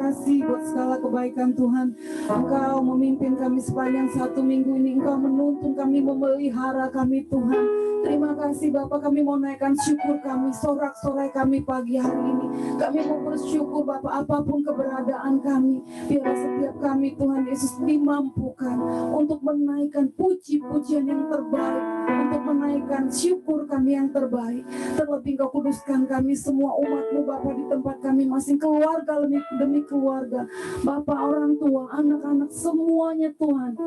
kasih buat segala kebaikan Tuhan. Engkau memimpin kami sepanjang 1 minggu ini. Engkau menuntun kami, memelihara kami Tuhan. Terima kasih Bapak, kami mau naikkan syukur kami, sorak-sorai kami pagi hari ini. Kami mau bersyukur Bapak, apapun keberadaan kami, biarlah setiap kami Tuhan Yesus dimampukan untuk menaikkan puji-pujian yang terbaik, untuk menaikkan syukur kami yang terbaik. Terlebih Engkau kuduskan kami semua umat-Mu Bapak di tempat kami masing, keluarga demi keluarga, Bapak, orang tua, anak-anak, semuanya Tuhan,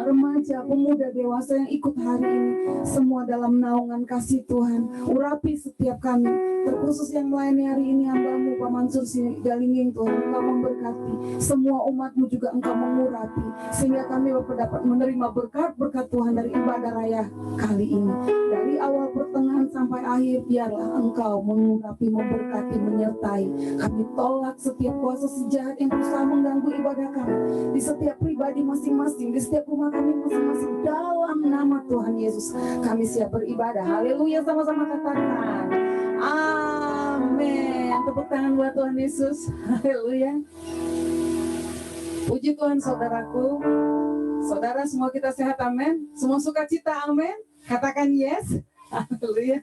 remaja, pemuda, dewasa yang ikut hari ini, semua dalam naungan kasih Tuhan. Urapi setiap kami, terkhusus yang melayani hari ini hamba-Mu Pak Mansur Sigalinging Tuhan. Engkau memberkati semua umat-Mu, juga Engkau mengurapi, sehingga kami Bapak dapat menerima berkat-berkat Tuhan dari ibadah raya kali ini. Dari awal pertengahan sampai akhir, biarlah Engkau mengurapi, memberkati, menyertai. Kami tolak setiap kuasa sejahat yang berusaha mengganggu ibadah kami, di setiap pribadi masing-masing, di setiap rumah kami masing-masing. Dalam nama Tuhan Yesus kami siap beribadah. Haleluya, sama-sama katakan amin. Tepuk tangan buat Tuhan Yesus. Haleluya. Puji Tuhan saudaraku. Saudara semua kita sehat, amin. Semua sukacita, amin. Katakan yes. Haleluya.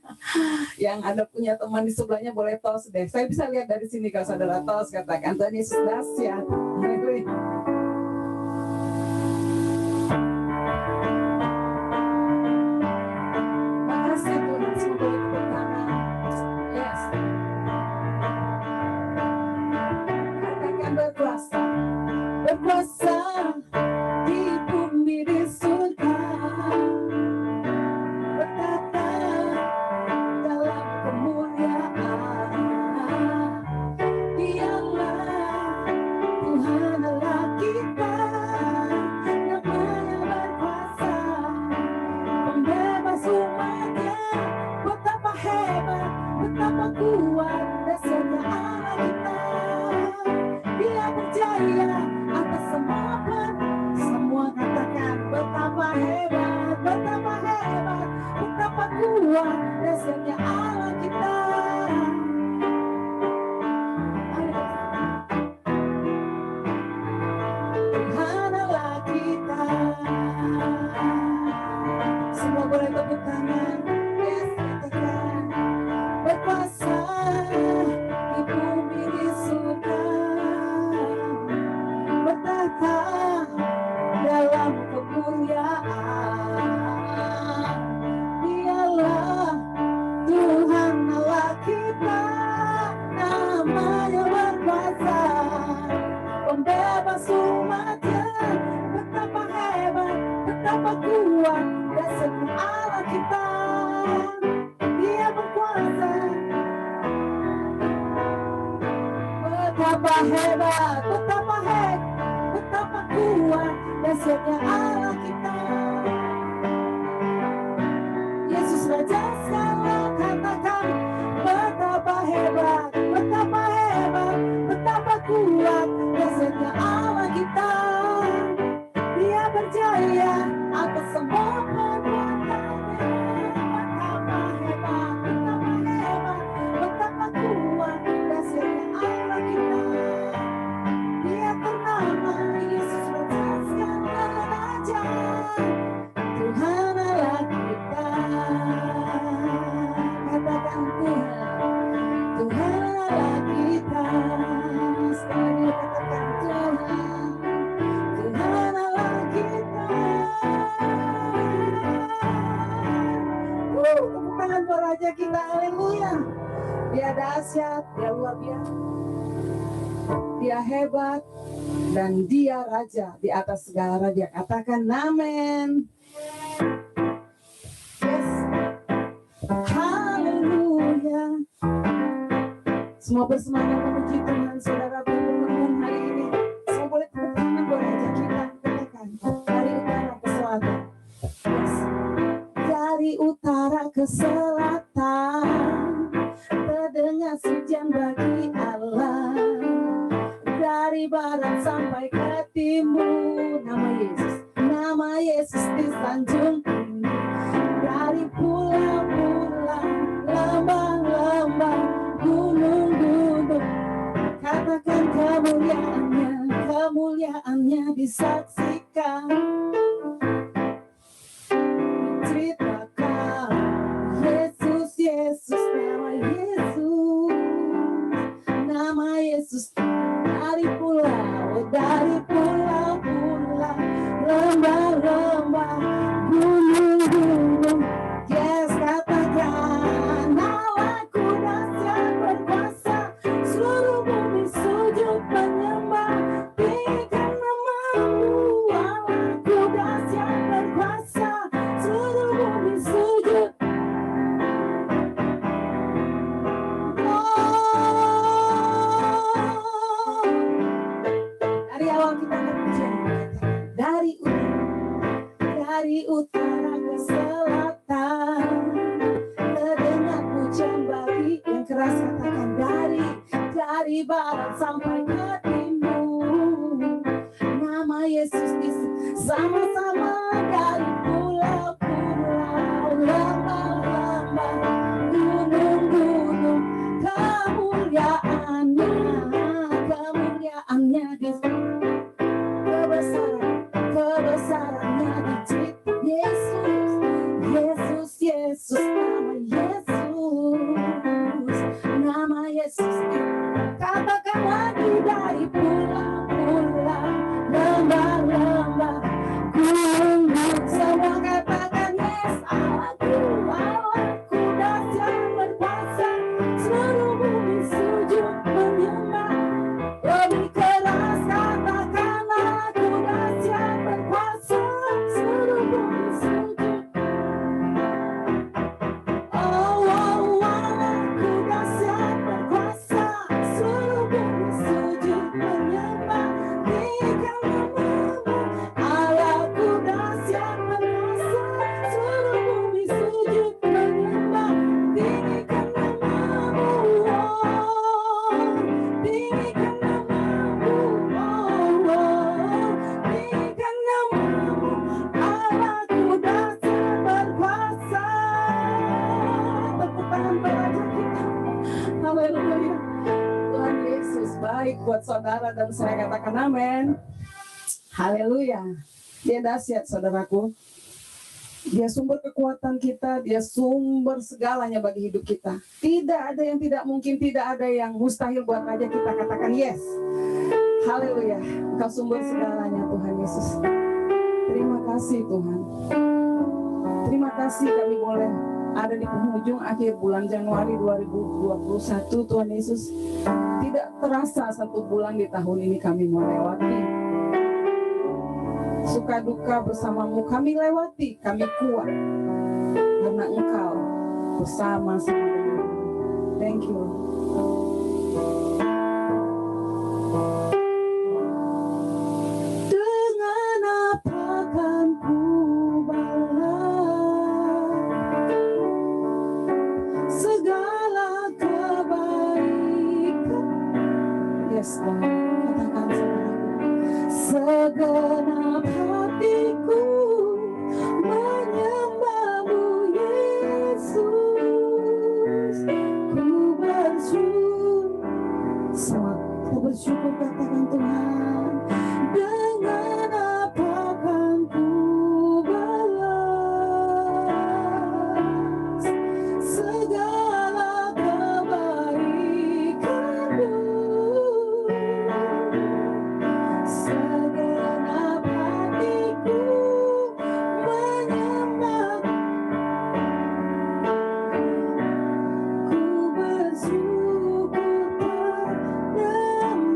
Yang Anda punya teman di sebelahnya boleh tos deh. Saya bisa lihat dari sini kalau saudara tos, katakan Tuhan Yesus dahsyat. Haleluya. Makasih Tuhan, semua boleh tepuk tangan. Yes. Katakan berkuasa, berkuasa di bumi di surga, bertata dalam kemuliaan. Dialah Tuhan Allah kita, namanya berkuasa, pembebas umatnya. Betapa hebat, betapa kuat dasarnya Allah kita. Dia berjaya atas semua katakan betapa hebat, betapa hebat, betapa kuat dasarnya Allah kita. Tuhan Allah kita. Semua boleh tepuk tangan. Yes, katakan berkuasa di bumi di surga, bertata dalam kemuliaan. Dialah Tuhan Allah kita, namanya berkuasa, pembebas umatnya. Betapa hebat, betapa kuat dasarnya Allah kita. Dia berkuasa, betapa hebat, betapa kuat dasarnya Allah kita. Yesus Raja segala, katakan betapa hebat, betapa kuat dasarnya Allah kita. Dia berjaya atas semua perbuatannya. Betapa hebat, betapa kuat dasarnya Allah kita. Dia ternama Yesus Raja segala raja, Tuhan Allah kita. Katakan Tuhan Allah kita. Sekali katakan Tuhan Allah kita. Tepuk tangan buat Raja kita, haleluya. Dia dahsyat, dia luar biasa, dia hebat, dan dia Raja di atas segala raja. Katakan amin. Yes. Haleluya. Semua bersemangat memuji Tuhan, saudara teman-teman hari ini. Semua boleh tepuk tangan buat Raja kita. Katakan dari utara ke selatan. Yes. Dari utara ke selatan, terdengar pujian bagi Allah. Dari barat sampai ke timur, nama Yesus disanjung tinggi. Dari pulau-pulau, lembah-lembah, gunung-gunung, katakan kemuliaan kemuliaannya disaksikan, ceritakan Yesus, Yesus, nama Yesus dari pulau, lembah-lembah, gunung-gunung, yes katakan Allahku dahsyat berkuasa, seluruh bumi sujud menyembah, tinggikan namamu, Allahku dahsyat berkuasa, seluruh bumi sujud. Dari awal kita berpujian, dari utara ke selatan, terdengar pujian bagi yang keras, katakan dari barat sampai ke timur, nama Yesus sama-sama dari pulau-pulau, lembah-lembah, gunung-gunung, kemuliaannya di kebesarannya dicipta Yesus, Yesus, Yesus, nama Yesus, katakan lagi dari pulau-pulau, lembah-lembah, gunung-gunung, semua katakan yes, Allahku dahsyat berkuasa, seluruh bumi sujud menyembah, lebih keras katakan Allahku dahsyat berkuasa, seluruh bumi sujud. Oh, Allahku dahsyat berkuasa, seluruh bumi sujud menyembah, tinggikan namamu, Allahku dahsyat berkuasa, seluruh bumi sujud menyembah, tinggikan namamu, tinggikan namamu, tinggikan namamu, Allahku dahsyat berkuasa. Tepuk tangan beraja kita. Haleluya. Tuhan Yesus baik buat saudara dan saya, katakan amin. Haleluya. Dia dahsyat, saudaraku. Dia sumber kekuatan kita, dia sumber segalanya bagi hidup kita. Tidak ada yang tidak mungkin, tidak ada yang mustahil buat Raja kita, katakan yes. Haleluya. Engkau sumber segalanya, Tuhan Yesus. Terima kasih Tuhan. Terima kasih kami boleh ada di penghujung akhir bulan Januari 2021, Tuhan Yesus. Tidak terasa satu bulan di tahun ini kami melewati. Suka duka bersamamu kami lewati, kami kuat. Karena Engkau bersama-sama dengan kami. Thank you. Dengan apa kan ku balas segala kebaikan. Yes, Tuhan. Katakan saudaraku. Segenap hatiku menyembahmu Yesus. Ku bersyukur. Selamat. Kita bersyukur, katakan Tuhan. Dengan apa kan ku balas segala kebaikanmu. Segenap hatiku menyembah, ku bersyukur padamu.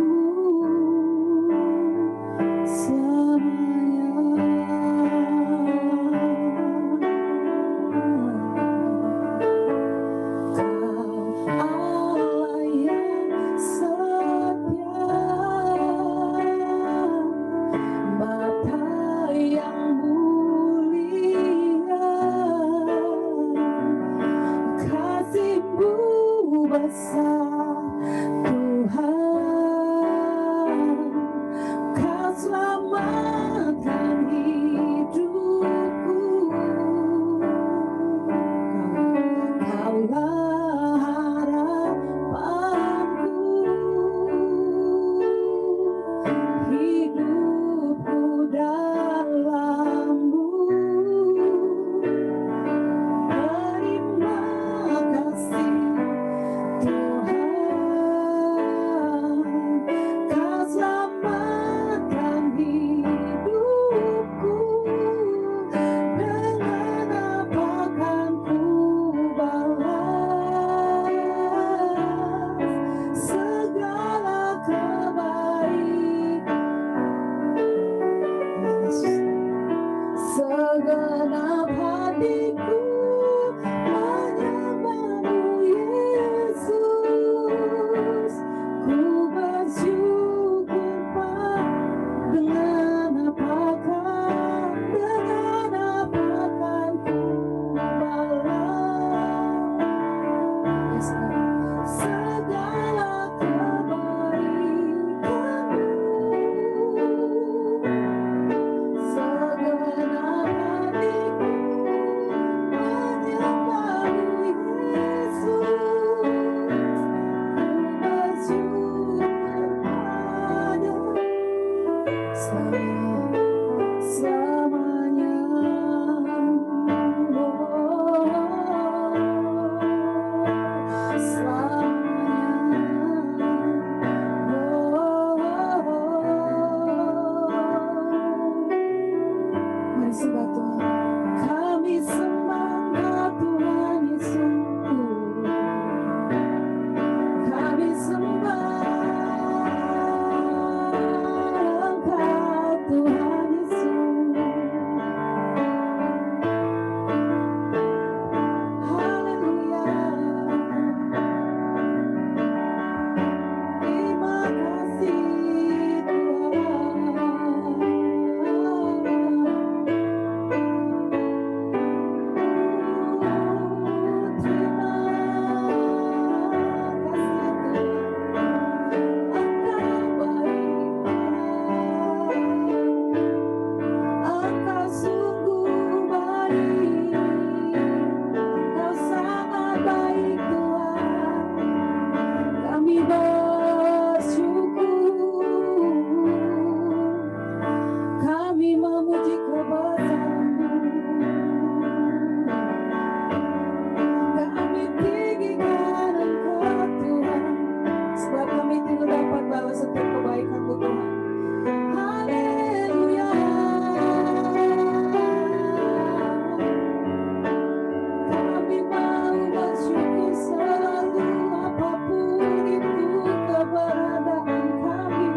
selamanya. Mari sembah Tuhan. Kami sembah Engkau Tuhan Yesus. Kami sembah Engkau Tuhan Yesus. Haleluya. Terima kasih Engkau sungguh baik, Engkau sangat baik Tuhan. Kami bersyukur, kami memuji kebesaran-Mu. Kami tinggikan Engkau Tuhan, sebab kami tidak dapat balas setiap kebaikan-Mu Tuhan. Haleluya. Kami mau bersyukur selalu apapun itu keberadaan kami.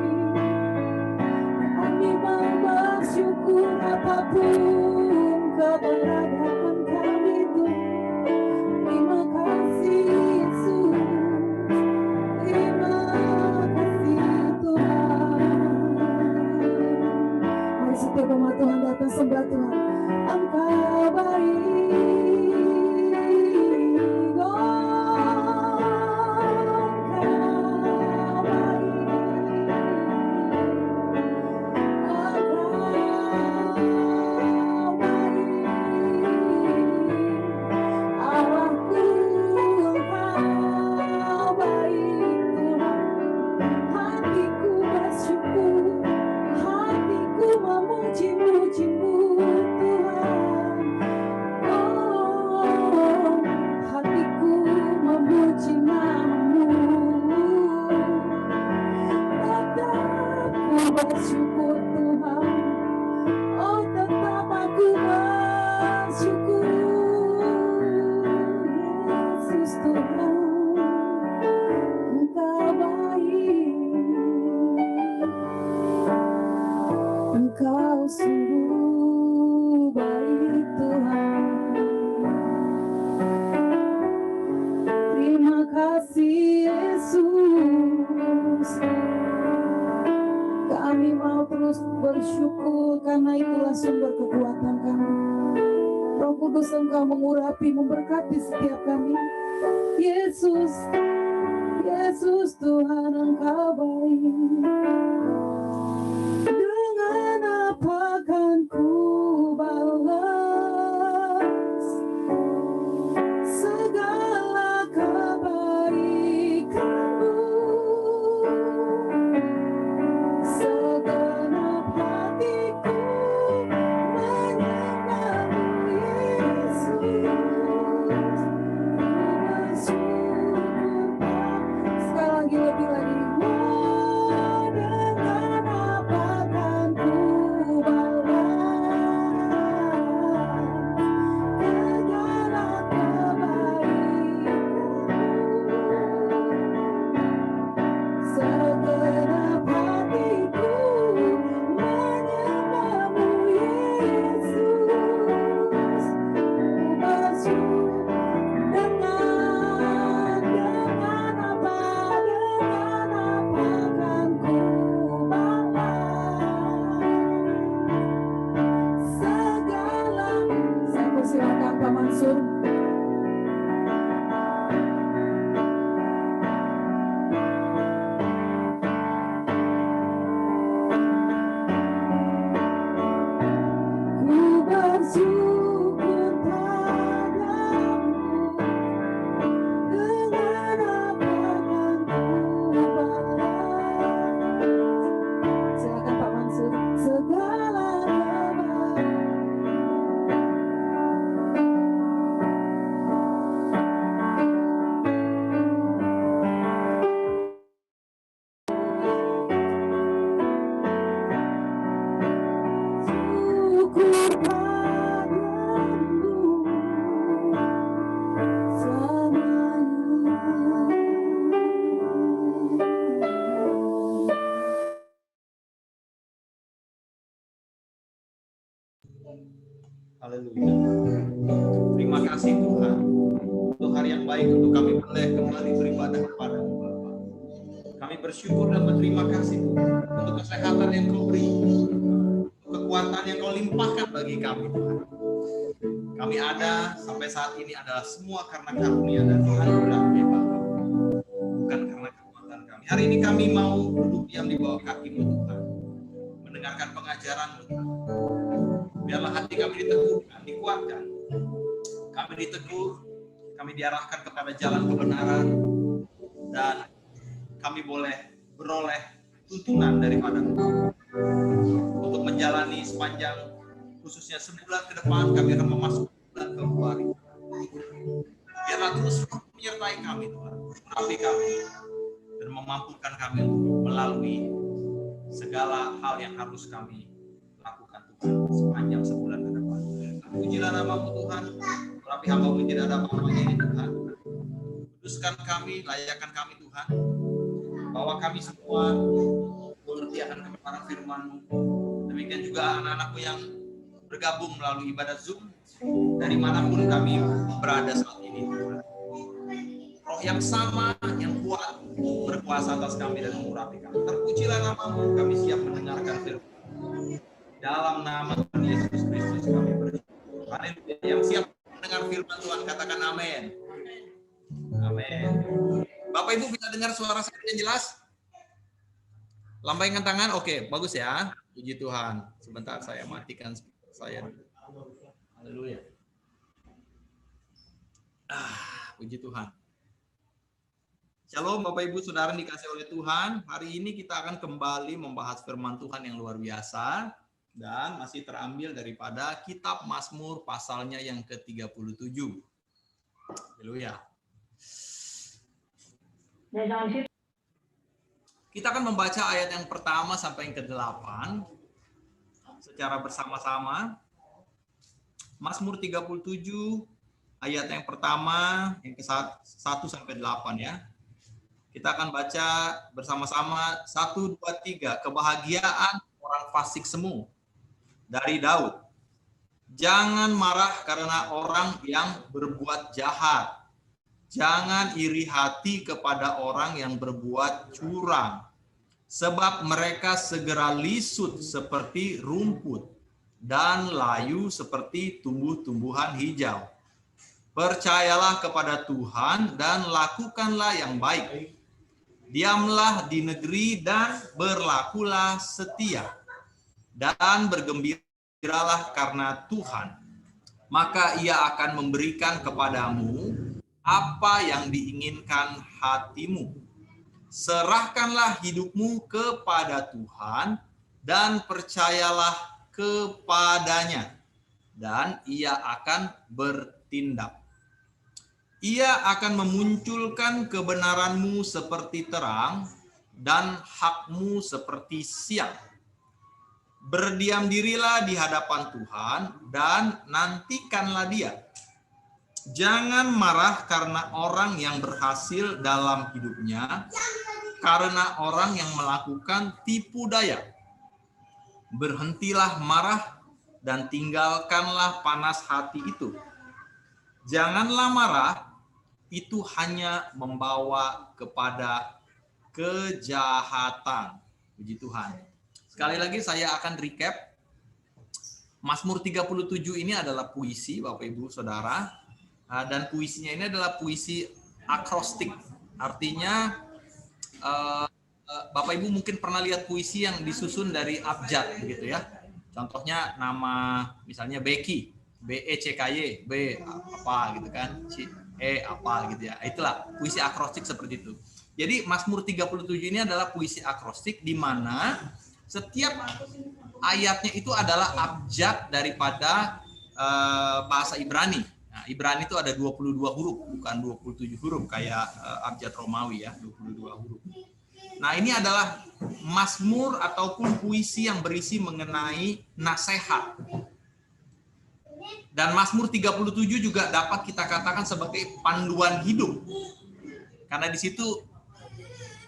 Kami mau bersyukur apapun keberadaan kami Tuhan. Terima kasih Yesus. Terima kasih Tuhan. Mari setiap umat Tuhan datang sembah Tuhan. Engkau baik. Bersyukur Tuhan, oh tetap aku bersyukur. Yesus Tuhan, Engkau baik, Engkau sungguh baik Tuhan. Terima kasih Yesus. Kami mau terus bersyukur karena itulah sumber kekuatan kami. Roh Kudus Engkau mengurapi, memberkati setiap kami. Yesus, Yesus Tuhan Engkau baik. Dengan apa kan ku balas segala kebaikan-Mu. Segenap hatiku menyembah-Mu Yesus. Bersyukur sekali lagi lebih lagi. Haleluya. Terima kasih Tuhan untuk hari yang baik untuk kami boleh kembali beribadah kepada-Mu Bapa. Kami bersyukur dan berterima kasih Tuhan untuk kesehatan yang Kau beri, untuk kekuatan yang Kau limpahkan bagi kami Tuhan. Kami ada sampai saat ini adalah semua karena karunia dan anugerah-Mu Bapa, bukan karena kekuatan kami. Hari ini kami mau duduk diam di bawah kaki-Mu Tuhan, mendengarkan pengajaran-Mu Tuhan. Biarlah hati kami diteguhkan, dikuatkan. Kami diteguh, kami diarahkan kepada jalan kebenaran, dan kami boleh beroleh tuntunan daripada-Mu untuk menjalani sepanjang khususnya sebulan ke depan. Kami akan memasuki bulan Februari. Biarlah terus menyertai kami Tuhan, merapi kami, dan memampukan kami untuk melalui segala hal yang harus kami lakukan Tuhan sepanjang sebulan ke depan. Pujilah nama-Mu Tuhan, merapi hamba-Mu tidak ada apa-apanya ini Tuhan. Kuduskan kami, layakkan kami Tuhan, bahwa kami semua mengerti akan kebenaran firman-Mu. Demikian juga anak-anak-Mu yang bergabung melalui ibadat Zoom dari manapun kami berada saat ini Tuhan. Roh yang sama, yang kuat, berkuasa atas kami dan mengurapi kami. Terpujilah nama-Mu, kami siap mendengarkan firman. Dalam nama Tuhan Yesus Kristus kami bersyukur. Haleluya. Yang siap mendengar firman Tuhan katakan amin. Amin. Bapak Ibu bisa dengar suara saya yang jelas? Lambaikan tangan, oke, bagus ya. Puji Tuhan. Sebentar saya matikan saya. Haleluya. Puji Tuhan. Shalom Bapak Ibu Saudara yang dikasihi oleh Tuhan. Hari ini kita akan kembali membahas firman Tuhan yang luar biasa dan masih terambil daripada kitab Mazmur pasalnya yang ke-37. Haleluya. Kita akan membaca ayat yang pertama sampai yang ke-8 secara bersama-sama. Mazmur 37 ayat yang pertama yang ke-1 sampai 8 ya. Kita akan baca bersama-sama 1 2 3. Kebahagiaan orang fasik semu dari Daud. Jangan marah karena orang yang berbuat jahat. Jangan iri hati kepada orang yang berbuat curang. Sebab mereka segera lisut seperti rumput dan layu seperti tumbuh-tumbuhan hijau. Percayalah kepada Tuhan dan lakukanlah yang baik. Diamlah di negeri dan berlakulah setia. Dan bergembiralah karena Tuhan. Maka ia akan memberikan kepadamu apa yang diinginkan hatimu. Serahkanlah hidupmu kepada Tuhan dan percayalah kepadanya. Dan ia akan bertindak. Ia akan memunculkan kebenaranmu seperti terang dan hakmu seperti siang. Berdiam dirilah di hadapan Tuhan dan nantikanlah Dia. Jangan marah karena orang yang berhasil dalam hidupnya, karena orang yang melakukan tipu daya. Berhentilah marah dan tinggalkanlah panas hati itu. Janganlah marah, itu hanya membawa kepada kejahatan. Puji Tuhan. Sekali lagi saya akan recap. Mazmur 37 ini adalah puisi Bapak Ibu Saudara. Dan puisinya ini adalah puisi akrostik. Artinya Bapak Ibu mungkin pernah lihat puisi yang disusun dari abjad begitu ya. Contohnya nama misalnya Becky, BECKY, B apa gitu kan, E apa gitu ya. Itulah puisi akrostik seperti itu. Jadi Mazmur 37 ini adalah puisi akrostik di mana setiap ayatnya itu adalah abjad daripada bahasa Ibrani. Nah, Ibrani itu ada 22 huruf, bukan 27 huruf kayak abjad Romawi ya, 22 huruf. Nah, ini adalah mazmur ataupun puisi yang berisi mengenai nasihat. Dan Mazmur 37 juga dapat kita katakan sebagai panduan hidup. Karena di situ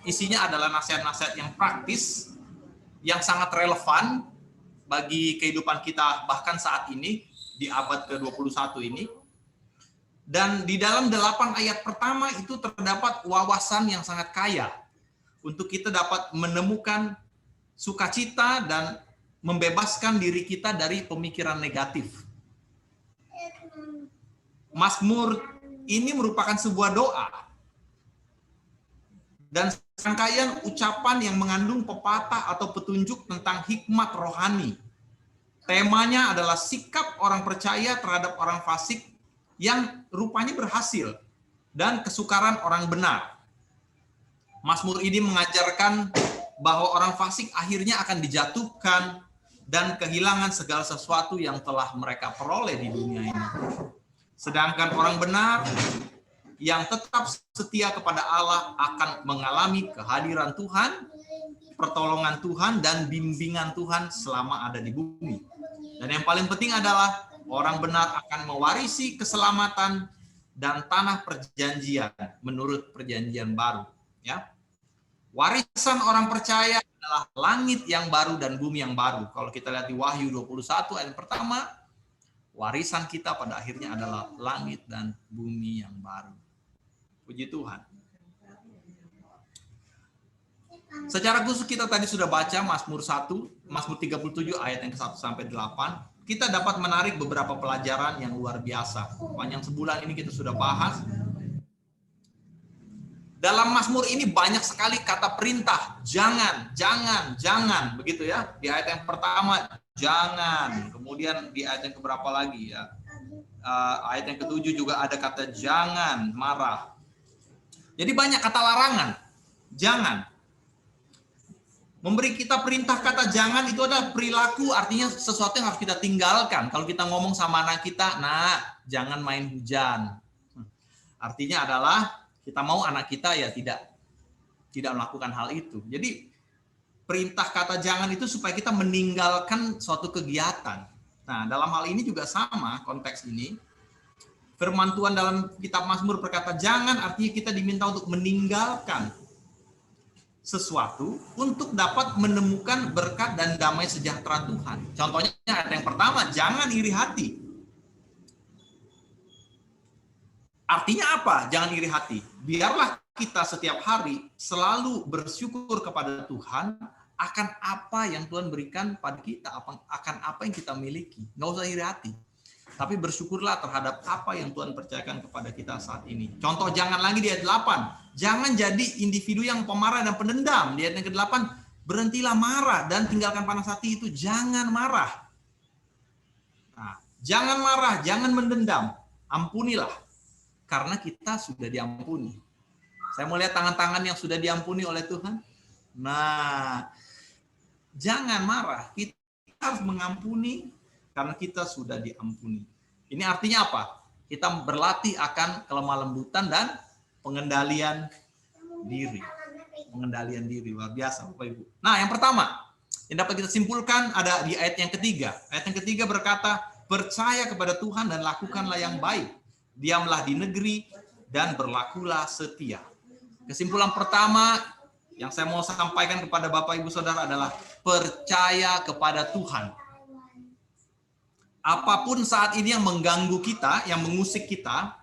isinya adalah nasihat-nasihat yang praktis, yang sangat relevan bagi kehidupan kita bahkan saat ini di abad ke-21 ini. Dan di dalam 8 ayat pertama itu terdapat wawasan yang sangat kaya untuk kita dapat menemukan sukacita dan membebaskan diri kita dari pemikiran negatif. Mazmur ini merupakan sebuah doa dan rangkaian ucapan yang mengandung pepatah atau petunjuk tentang hikmat rohani. Temanya adalah sikap orang percaya terhadap orang fasik yang rupanya berhasil dan kesukaran orang benar. Mazmur ini mengajarkan bahwa orang fasik akhirnya akan dijatuhkan dan kehilangan segala sesuatu yang telah mereka peroleh di dunia ini. Sedangkan orang benar yang tetap setia kepada Allah akan mengalami kehadiran Tuhan, pertolongan Tuhan, dan bimbingan Tuhan selama ada di bumi. Dan yang paling penting adalah orang benar akan mewarisi keselamatan dan tanah perjanjian menurut perjanjian baru. Ya, warisan orang percaya adalah langit yang baru dan bumi yang baru. Kalau kita lihat di Wahyu 21 ayat pertama, warisan kita pada akhirnya adalah langit dan bumi yang baru. Puji Tuhan. Secara khusus kita tadi sudah baca Mazmur 1, Mazmur 37 ayat yang ke-1 sampai 8. Kita dapat menarik beberapa pelajaran yang luar biasa. Panjang sebulan ini kita sudah bahas. Dalam Mazmur ini banyak sekali kata perintah, jangan, jangan, jangan, begitu ya. Di ayat yang pertama, jangan. Kemudian di ayat yang keberapa lagi ya? Ayat yang ke-7 juga ada kata jangan, marah. Jadi banyak kata larangan, jangan. Memberi kita perintah kata jangan itu adalah perilaku, artinya sesuatu yang harus kita tinggalkan. Kalau kita ngomong sama anak kita, nah jangan main hujan. Artinya adalah kita mau anak kita ya tidak melakukan hal itu. Jadi perintah kata jangan itu supaya kita meninggalkan suatu kegiatan. Nah, dalam hal ini juga sama konteks ini. Firman Tuhan dalam kitab Mazmur berkata jangan, artinya kita diminta untuk meninggalkan sesuatu untuk dapat menemukan berkat dan damai sejahtera Tuhan. Contohnya ayat yang pertama, jangan iri hati. Artinya apa? Jangan iri hati. Biarlah kita setiap hari selalu bersyukur kepada Tuhan akan apa yang Tuhan berikan pada kita, akan apa yang kita miliki. Nggak usah iri hati. Tapi bersyukurlah terhadap apa yang Tuhan percayakan kepada kita saat ini. Contoh jangan lagi di ayat 8. Jangan jadi individu yang pemarah dan pendendam. Di ayat yang ke-8, berhentilah marah dan tinggalkan panas hati itu. Jangan marah. Nah, jangan marah, jangan mendendam. Ampunilah. Karena kita sudah diampuni. Saya mau lihat tangan-tangan yang sudah diampuni oleh Tuhan. Nah, jangan marah. Kita harus mengampuni karena kita sudah diampuni. Ini artinya apa? Kita berlatih akan kelemah lembutan dan pengendalian diri. Pengendalian diri, luar biasa Bapak Ibu. Nah, yang pertama, yang dapat kita simpulkan ada di ayat yang ketiga. Ayat yang ketiga berkata, percaya kepada Tuhan dan lakukanlah yang baik. Diamlah di negeri dan berlakulah setia. Kesimpulan pertama yang saya mau sampaikan kepada Bapak Ibu Saudara adalah percaya kepada Tuhan. Apapun saat ini yang mengganggu kita, yang mengusik kita,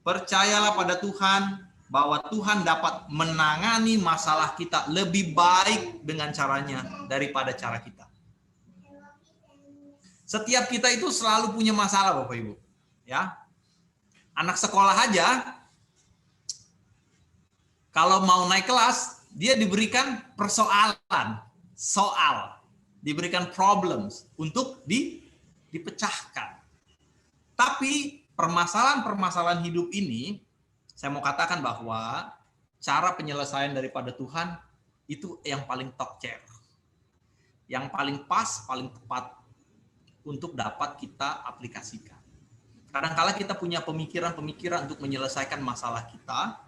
percayalah pada Tuhan bahwa Tuhan dapat menangani masalah kita lebih baik dengan caranya daripada cara kita. Setiap kita itu selalu punya masalah, Bapak Ibu. Ya, anak sekolah aja, kalau mau naik kelas, dia diberikan persoalan, diberikan problems untuk dipecahkan. Tapi permasalahan-permasalahan hidup ini, saya mau katakan bahwa cara penyelesaian daripada Tuhan itu yang paling top chair. Yang paling pas, paling tepat untuk dapat kita aplikasikan. Kadang-kala kita punya pemikiran-pemikiran untuk menyelesaikan masalah kita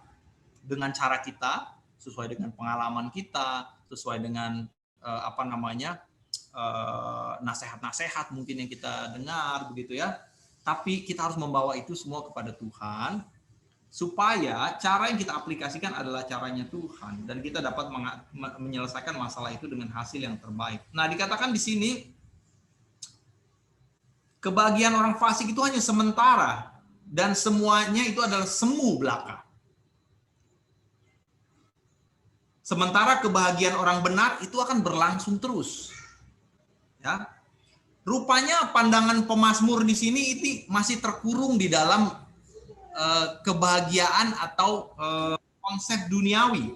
dengan cara kita, sesuai dengan pengalaman kita, sesuai dengan nasihat-nasihat mungkin yang kita dengar begitu ya. Tapi kita harus membawa itu semua kepada Tuhan supaya cara yang kita aplikasikan adalah caranya Tuhan dan kita dapat menyelesaikan masalah itu dengan hasil yang terbaik. Nah, dikatakan di sini Kebahagiaan orang fasik itu hanya sementara dan semuanya itu adalah semu belaka. Sementara kebahagiaan orang benar itu akan berlangsung terus. Ya. Rupanya pandangan pemazmur di sini itu masih terkurung di dalam kebahagiaan atau konsep duniawi,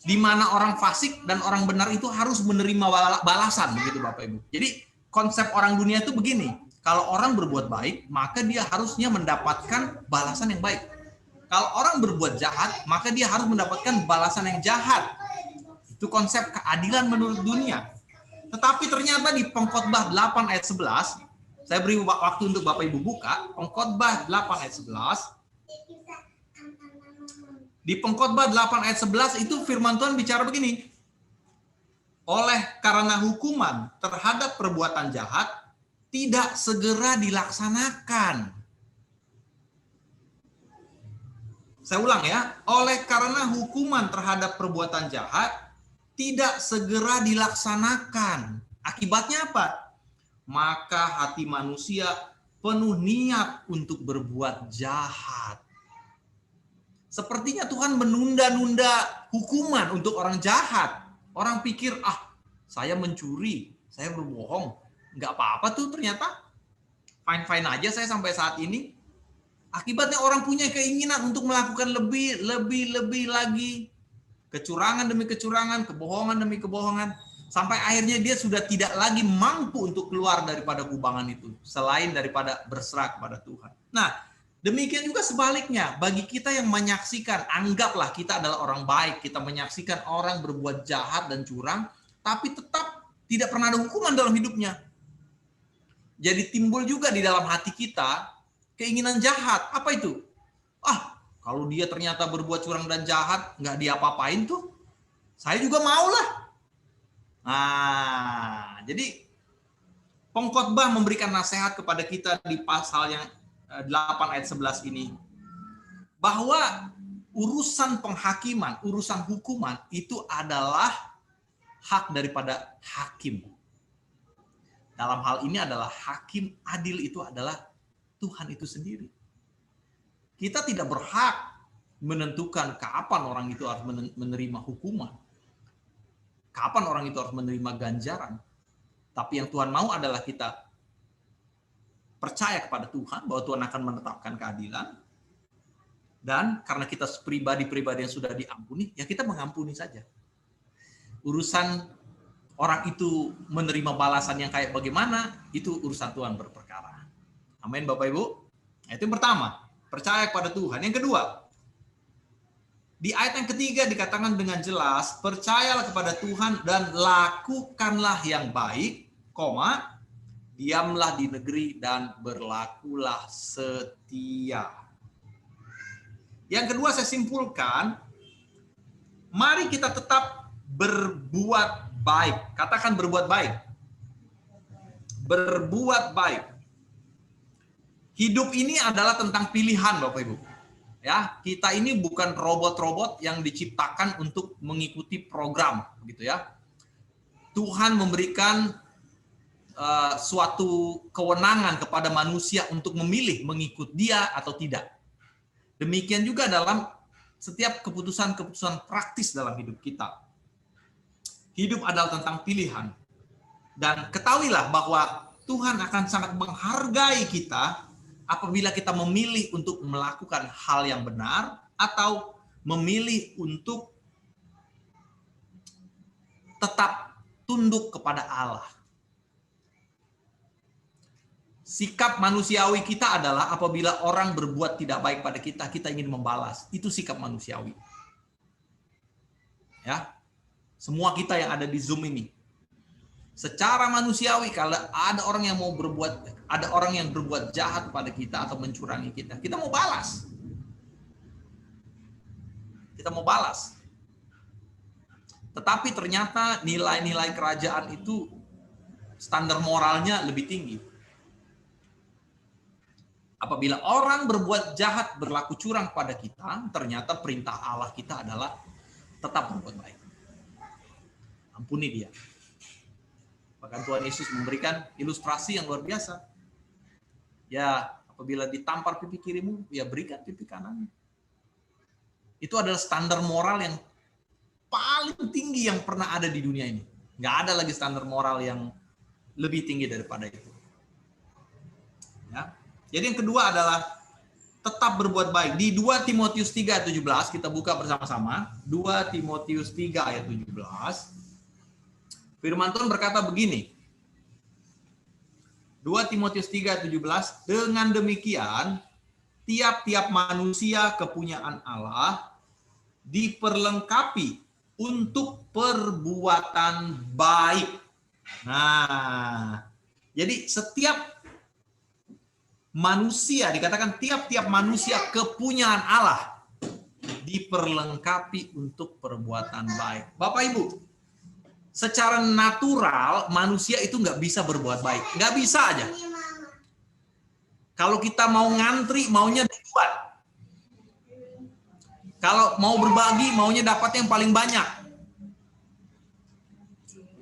di mana orang fasik dan orang benar itu harus menerima balasan, begitu Bapak Ibu. Jadi konsep orang dunia itu begini, kalau orang berbuat baik, maka dia harusnya mendapatkan balasan yang baik. Kalau orang berbuat jahat, maka dia harus mendapatkan balasan yang jahat. Itu konsep keadilan menurut dunia. Tetapi ternyata di Pengkhotbah 8 ayat 11, saya beri waktu untuk Bapak Ibu buka, Pengkhotbah 8 ayat 11. Di Pengkhotbah 8 ayat 11 itu firman Tuhan bicara begini. Oleh karena hukuman terhadap perbuatan jahat tidak segera dilaksanakan. Saya ulang ya, oleh karena hukuman terhadap perbuatan jahat tidak segera dilaksanakan. Akibatnya apa? Maka hati manusia penuh niat untuk berbuat jahat. Sepertinya Tuhan menunda-nunda hukuman untuk orang jahat. Orang pikir, saya mencuri, saya berbohong. Nggak apa-apa tuh ternyata. Fine-fine aja saya sampai saat ini. Akibatnya orang punya keinginan untuk melakukan lebih lagi. Kecurangan demi kecurangan, kebohongan demi kebohongan. Sampai akhirnya dia sudah tidak lagi mampu untuk keluar daripada kubangan itu. Selain daripada berserah kepada Tuhan. Nah, demikian juga sebaliknya, bagi kita yang menyaksikan, anggaplah kita adalah orang baik, kita menyaksikan orang berbuat jahat dan curang, tapi tetap tidak pernah ada hukuman dalam hidupnya. Jadi timbul juga di dalam hati kita keinginan jahat. Apa itu? Kalau dia ternyata berbuat curang dan jahat, nggak diapa-apain tuh, saya juga mau lah. Nah, jadi Pengkhotbah memberikan nasihat kepada kita di pasal yang 8 ayat 11 ini, bahwa urusan penghakiman, urusan hukuman itu adalah hak daripada hakim. Dalam hal ini adalah hakim adil itu adalah Tuhan itu sendiri. Kita tidak berhak menentukan kapan orang itu harus menerima hukuman. Kapan orang itu harus menerima ganjaran. Tapi yang Tuhan mau adalah kita percaya kepada Tuhan bahwa Tuhan akan menetapkan keadilan. Dan karena kita pribadi-pribadi yang sudah diampuni, ya kita mengampuni saja. Urusan orang itu menerima balasan yang kayak bagaimana, itu urusan Tuhan berperkara. Amin Bapak Ibu. Itu yang pertama, percaya kepada Tuhan. Yang kedua, di ayat yang ketiga dikatakan dengan jelas, percayalah kepada Tuhan dan lakukanlah yang baik, diamlah di negeri dan berlakulah setia. Yang kedua saya simpulkan, mari kita tetap berbuat baik. Katakan berbuat baik. Berbuat baik. Hidup ini adalah tentang pilihan Bapak Ibu. Ya, kita ini bukan robot-robot yang diciptakan untuk mengikuti program, gitu ya. Tuhan memberikan suatu kewenangan kepada manusia untuk memilih mengikut Dia atau tidak. Demikian juga dalam setiap keputusan-keputusan praktis dalam hidup kita. Hidup adalah tentang pilihan. Dan ketahuilah bahwa Tuhan akan sangat menghargai kita apabila kita memilih untuk melakukan hal yang benar atau memilih untuk tetap tunduk kepada Allah. Sikap manusiawi kita adalah apabila orang berbuat tidak baik pada kita, kita ingin membalas. Itu sikap manusiawi. Ya. Semua kita yang ada di Zoom ini. Secara manusiawi kalau ada orang yang berbuat jahat pada kita atau mencurangi kita, kita mau balas. Kita mau balas. Tetapi ternyata nilai-nilai kerajaan itu standar moralnya lebih tinggi. Apabila orang berbuat jahat, berlaku curang pada kita, ternyata perintah Allah kita adalah tetap berbuat baik. Ampuni dia. Bahkan Tuhan Yesus memberikan ilustrasi yang luar biasa. Ya, apabila ditampar pipi kirimu, ya berikan pipi kananmu. Itu adalah standar moral yang paling tinggi yang pernah ada di dunia ini. Nggak ada lagi standar moral yang lebih tinggi daripada itu. Ya. Jadi yang kedua adalah tetap berbuat baik. Di 2 Timotius 3 ayat 17, kita buka bersama-sama. 2 Timotius 3 ayat 17. Firman Tuhan berkata begini. 2 Timotius 3 ayat 17, dengan demikian tiap-tiap manusia kepunyaan Allah diperlengkapi untuk perbuatan baik. Nah, jadi setiap manusia, dikatakan tiap-tiap manusia kepunyaan Allah diperlengkapi untuk perbuatan baik. Bapak Ibu, secara natural manusia itu nggak bisa berbuat baik, nggak bisa aja. Kalau kita mau ngantri, maunya dibuat. Kalau mau berbagi, maunya dapat yang paling banyak.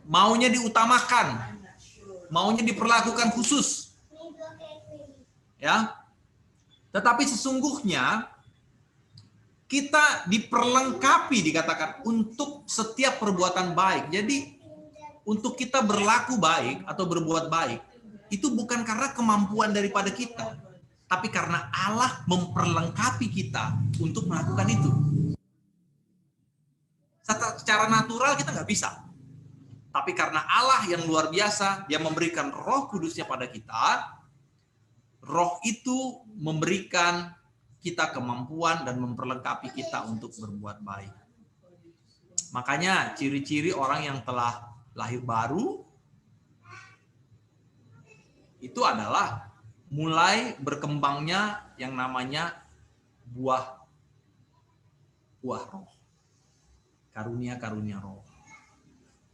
Maunya diutamakan, maunya diperlakukan khusus. Ya, tetapi sesungguhnya kita diperlengkapi, dikatakan untuk setiap perbuatan baik. Jadi untuk kita berlaku baik atau berbuat baik itu bukan karena kemampuan daripada kita, tapi karena Allah memperlengkapi kita untuk melakukan itu. Secara natural kita nggak bisa, tapi karena Allah yang luar biasa, Dia memberikan Roh Kudusnya pada kita. Roh itu memberikan kita kemampuan dan memperlengkapi kita untuk berbuat baik. Makanya ciri-ciri orang yang telah lahir baru itu adalah mulai berkembangnya yang namanya buah roh. Karunia-karunia roh.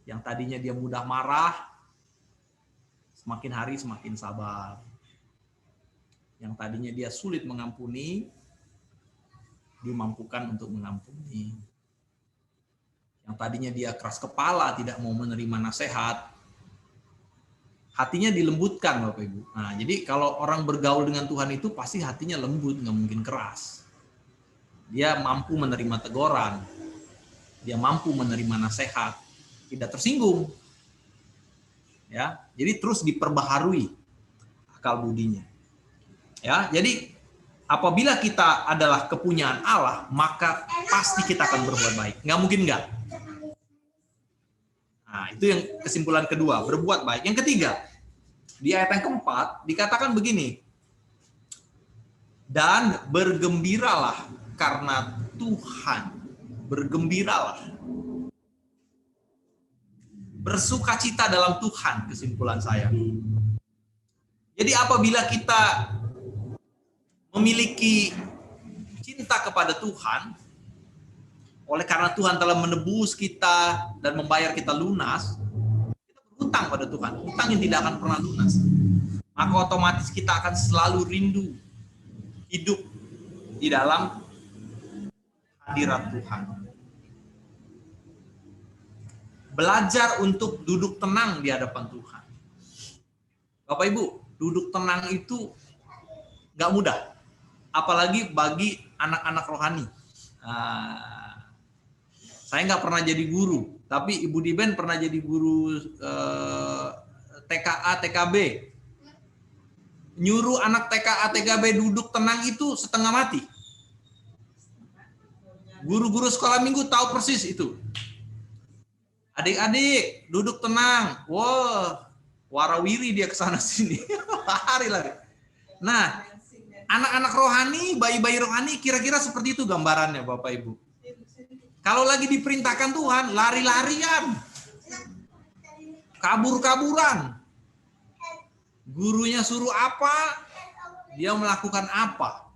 Yang tadinya dia mudah marah, semakin hari semakin sabar. Yang tadinya dia sulit mengampuni, dimampukan untuk mengampuni. Yang tadinya dia keras kepala, tidak mau menerima nasihat, hatinya dilembutkan, Bapak Ibu. Nah, jadi kalau orang bergaul dengan Tuhan itu pasti hatinya lembut, nggak mungkin keras. Dia mampu menerima teguran, dia mampu menerima nasihat, tidak tersinggung. Ya, jadi terus diperbaharui akal budinya. Ya, jadi apabila kita adalah kepunyaan Allah, maka pasti kita akan berbuat baik. Nggak mungkin nggak. Nah, itu yang kesimpulan kedua, berbuat baik. Yang ketiga, di ayat yang keempat, dikatakan begini. Dan bergembiralah karena Tuhan. Bergembiralah. Bersukacita dalam Tuhan, kesimpulan saya. Jadi apabila kita memiliki cinta kepada Tuhan, oleh karena Tuhan telah menebus kita dan membayar kita lunas, kita berhutang pada Tuhan, hutang yang tidak akan pernah lunas. Maka otomatis kita akan selalu rindu hidup di dalam hadirat Tuhan. Belajar untuk duduk tenang di hadapan Tuhan. Bapak Ibu, duduk tenang itu nggak mudah. Apalagi bagi anak-anak rohani. Saya nggak pernah jadi guru, tapi Ibu Diben pernah jadi guru TKA, TKB. Nyuruh anak TKA, TKB duduk tenang itu setengah mati. Guru-guru sekolah minggu tahu persis itu. Adik-adik duduk tenang. Wah, warawiri dia kesana sini. Lari lagi. Nah, anak-anak rohani, bayi-bayi rohani kira-kira seperti itu gambarannya Bapak Ibu. Kalau lagi diperintahkan Tuhan, lari-larian. Kabur-kaburan. Gurunya suruh apa, dia melakukan apa.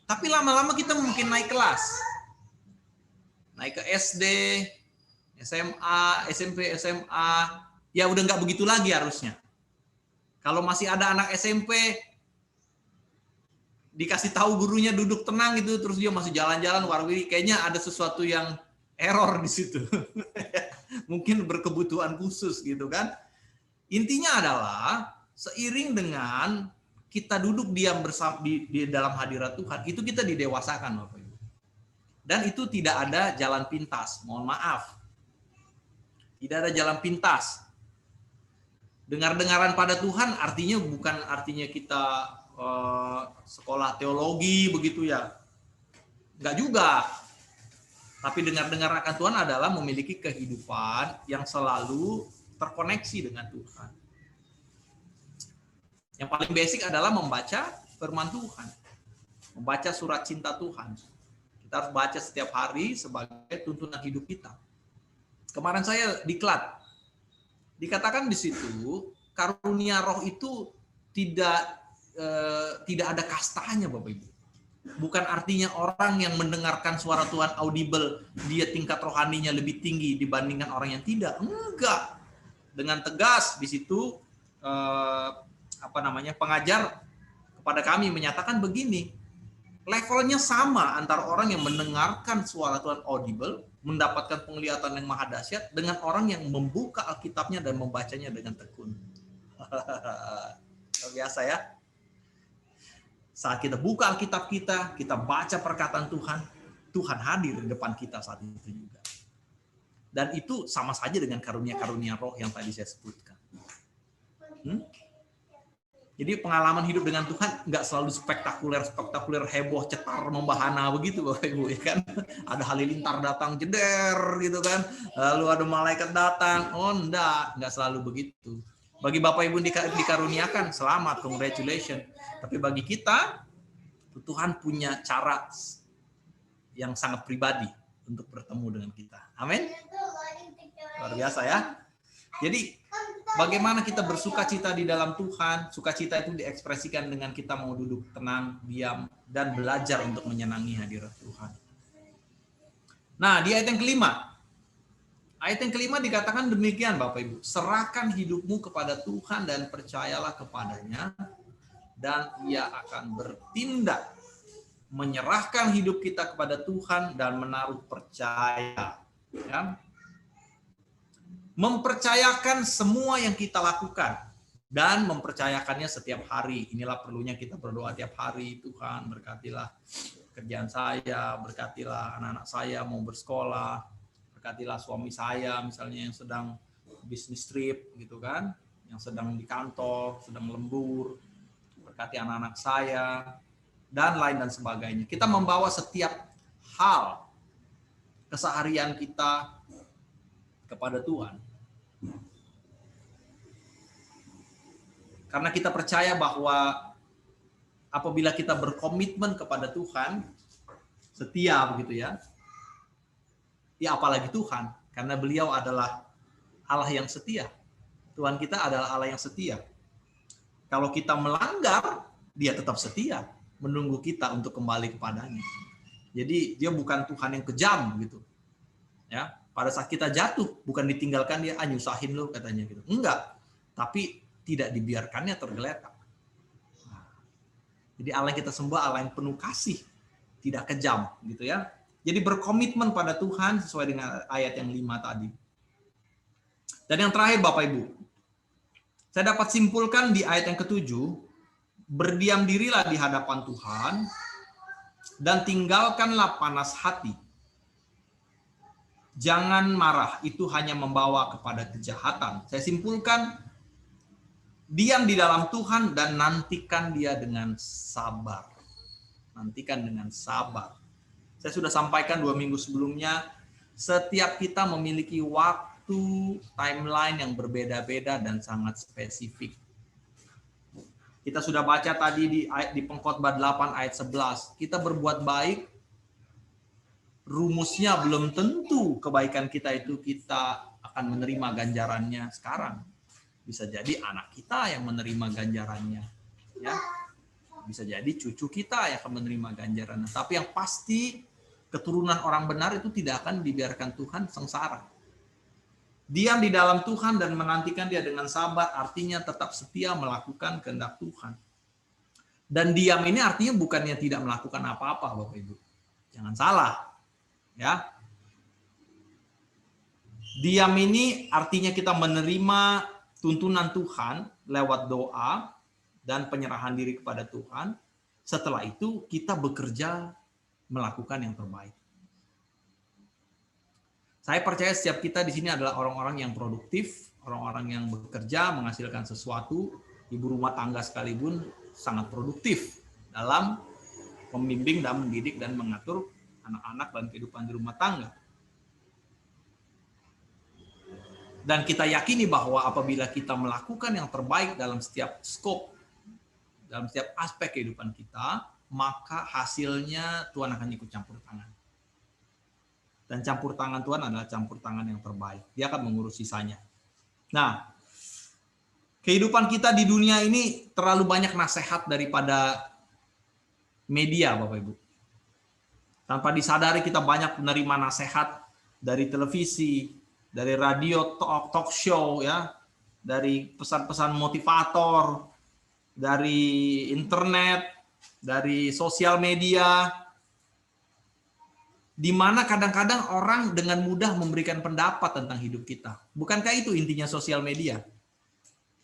Tapi lama-lama kita mungkin naik kelas. Naik ke SD, SMA, SMP, SMA. Ya udah nggak begitu lagi harusnya. Kalau masih ada anak SMP, dikasih tahu gurunya duduk tenang gitu, terus dia masih jalan-jalan warwiri, kayaknya ada sesuatu yang error di situ. Mungkin berkebutuhan khusus gitu kan. Intinya adalah seiring dengan kita duduk diam bersama di dalam hadirat Tuhan, itu kita didewasakan, Bapak Ibu. Dan itu tidak ada jalan pintas, mohon maaf. Tidak ada jalan pintas. Dengar-dengaran pada Tuhan artinya bukan artinya kita sekolah teologi begitu ya. Enggak juga. Tapi dengar-dengar akan Tuhan adalah memiliki kehidupan yang selalu terkoneksi dengan Tuhan. Yang paling basic adalah membaca firman Tuhan. Membaca surat cinta Tuhan. Kita harus baca setiap hari sebagai tuntunan hidup kita. Kemarin saya diklat. Dikatakan di situ karunia roh itu tidak ada kastanya, Bapak Ibu. Bukan artinya orang yang mendengarkan suara Tuhan audible, dia tingkat rohaninya lebih tinggi dibandingkan orang yang tidak. Enggak. Dengan tegas di situ pengajar kepada kami menyatakan begini, levelnya sama antara orang yang mendengarkan suara Tuhan audible, mendapatkan penglihatan yang maha dahsyat, dengan orang yang membuka Alkitabnya dan membacanya dengan tekun. Luar biasa ya. Saat kita buka Alkitab kita baca perkataan Tuhan, Tuhan hadir di depan kita saat itu juga. Dan itu sama saja dengan karunia-karunia roh yang tadi saya sebutkan. Jadi pengalaman hidup dengan Tuhan nggak selalu spektakuler, heboh, cetar, membahana begitu, Bapak Ibu, ya kan? Ada halilintar datang jeder gitu kan, lalu ada malaikat datang, nggak selalu begitu. Bagi Bapak Ibu dikaruniakan, selamat, congratulations. Tapi bagi kita, Tuhan punya cara yang sangat pribadi untuk bertemu dengan kita. Amin. Luar biasa ya. Jadi bagaimana kita bersukacita di dalam Tuhan? Sukacita itu diekspresikan dengan kita mau duduk tenang, diam, dan belajar untuk menyenangi hadirat Tuhan. Nah, di ayat yang kelima. Ayat yang kelima dikatakan demikian, Bapak Ibu. Serahkan hidupmu kepada Tuhan dan percayalah kepadanya, dan Ia akan bertindak. Menyerahkan hidup kita kepada Tuhan dan menaruh percaya. Ya. Mempercayakan semua yang kita lakukan dan mempercayakannya setiap hari. Inilah perlunya kita berdoa tiap hari. Tuhan, berkatilah kerjaan saya, berkatilah anak-anak saya mau bersekolah, berkatilah suami saya misalnya yang sedang bisnis trip gitu kan, yang sedang di kantor, sedang lembur, berkati anak-anak saya dan lain dan sebagainya. Kita membawa setiap hal keseharian kita kepada Tuhan. Karena kita percaya bahwa apabila kita berkomitmen kepada Tuhan, setia begitu ya. Ya apalagi Tuhan, karena Beliau adalah Allah yang setia. Tuhan kita adalah Allah yang setia. Kalau kita melanggar, Dia tetap setia, menunggu kita untuk kembali kepadanya. Jadi Dia bukan Tuhan yang kejam gitu. Ya, pada saat kita jatuh, bukan ditinggalkan Dia, nyusahin lo katanya gitu. Enggak. Tapi tidak dibiarkannya tergeletak. Jadi Allah yang kita sembah Allah yang penuh kasih, tidak kejam gitu ya. Jadi berkomitmen pada Tuhan sesuai dengan ayat yang 5 tadi. Dan yang terakhir Bapak Ibu, saya dapat simpulkan di ayat yang ke-7, berdiam dirilah di hadapan Tuhan dan tinggalkanlah panas hati. Jangan marah, itu hanya membawa kepada kejahatan. Saya simpulkan, diam di dalam Tuhan dan nantikan Dia dengan sabar. Nantikan dengan sabar. Saya sudah sampaikan 2 minggu sebelumnya, setiap kita memiliki waktu, timeline yang berbeda-beda dan sangat spesifik. Kita sudah baca tadi di Pengkhotbah 8 ayat 11. Kita berbuat baik, rumusnya belum tentu kebaikan kita itu kita akan menerima ganjarannya sekarang. Bisa jadi anak kita yang menerima ganjarannya, ya. Bisa jadi cucu kita yang akan menerima ganjarannya. Tapi yang pasti keturunan orang benar itu tidak akan dibiarkan Tuhan sengsara. Diam di dalam Tuhan dan menantikan Dia dengan sabar, artinya tetap setia melakukan kehendak Tuhan. Dan diam ini artinya bukannya tidak melakukan apa-apa, Bapak Ibu. Jangan salah, ya. Diam ini artinya kita menerima tuntunan Tuhan lewat doa dan penyerahan diri kepada Tuhan. Setelah itu kita bekerja melakukan yang terbaik. Saya percaya setiap kita di sini adalah orang-orang yang produktif, orang-orang yang bekerja, menghasilkan sesuatu. Ibu rumah tangga sekalipun sangat produktif dalam membimbing dan mendidik dan mengatur anak-anak dan kehidupan di rumah tangga. Dan kita yakini bahwa apabila kita melakukan yang terbaik dalam setiap skop, dalam setiap aspek kehidupan kita, maka hasilnya Tuhan akan ikut campur tangan. Dan campur tangan Tuhan adalah campur tangan yang terbaik. Dia akan mengurus sisanya. Nah, kehidupan kita di dunia ini terlalu banyak nasihat daripada media, Bapak Ibu. Tanpa disadari kita banyak menerima nasihat dari televisi, dari radio, talk show, ya, dari pesan-pesan motivator, dari internet, dari sosial media, di mana kadang-kadang orang dengan mudah memberikan pendapat tentang hidup kita. Bukankah itu intinya sosial media?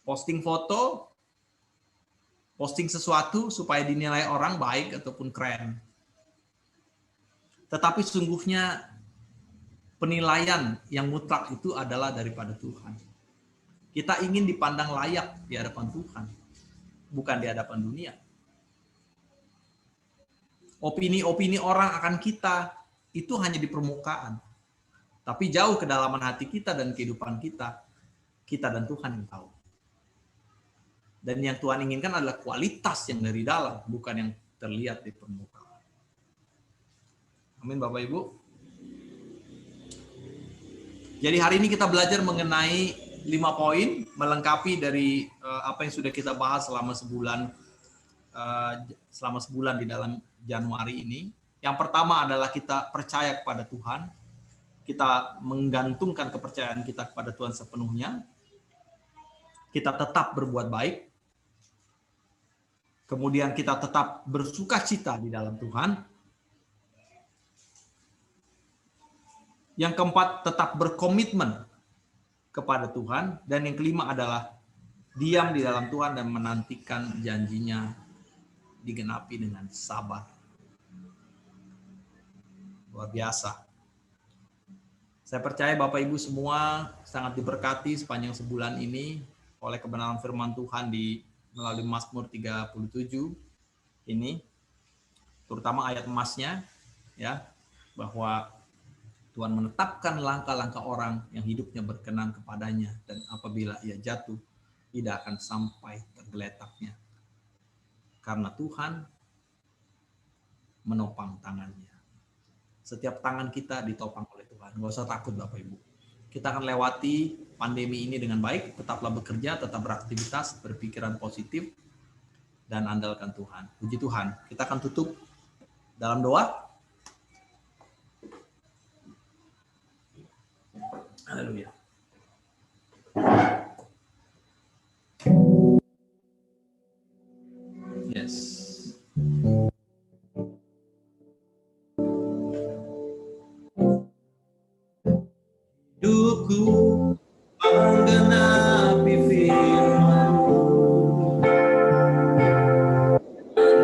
Posting foto, posting sesuatu supaya dinilai orang baik ataupun keren. Tetapi sungguhnya penilaian yang mutlak itu adalah daripada Tuhan. Kita ingin dipandang layak di hadapan Tuhan, bukan di hadapan dunia. Opini-opini orang akan kita itu hanya di permukaan. Tapi jauh kedalaman hati kita dan kehidupan kita dan Tuhan yang tahu. Dan yang Tuhan inginkan adalah kualitas yang dari dalam, bukan yang terlihat di permukaan. Amin, Bapak Ibu. Jadi hari ini kita belajar mengenai 5 poin melengkapi dari apa yang sudah kita bahas selama sebulan di dalam Januari ini. Yang pertama adalah kita percaya kepada Tuhan. Kita menggantungkan kepercayaan kita kepada Tuhan sepenuhnya. Kita tetap berbuat baik. Kemudian kita tetap bersukacita di dalam Tuhan. Yang keempat, tetap berkomitmen kepada Tuhan. Dan yang kelima adalah diam di dalam Tuhan dan menantikan janjinya digenapi dengan sabar. Luar biasa. Saya percaya Bapak Ibu semua sangat diberkati sepanjang sebulan ini oleh kebenaran firman Tuhan melalui Mazmur 37 ini, terutama ayat emasnya, ya, bahwa Tuhan menetapkan langkah-langkah orang yang hidupnya berkenan kepadanya, dan apabila ia jatuh, tidak akan sampai tergeletaknya. Karena Tuhan menopang tangannya. Setiap tangan kita ditopang oleh Tuhan. Nggak usah takut Bapak Ibu. Kita akan lewati pandemi ini dengan baik, tetaplah bekerja, tetap beraktivitas, berpikiran positif, dan andalkan Tuhan. Puji Tuhan. Kita akan tutup dalam doa. Haleluya. Yes. Hidupku menggenapi firman-Mu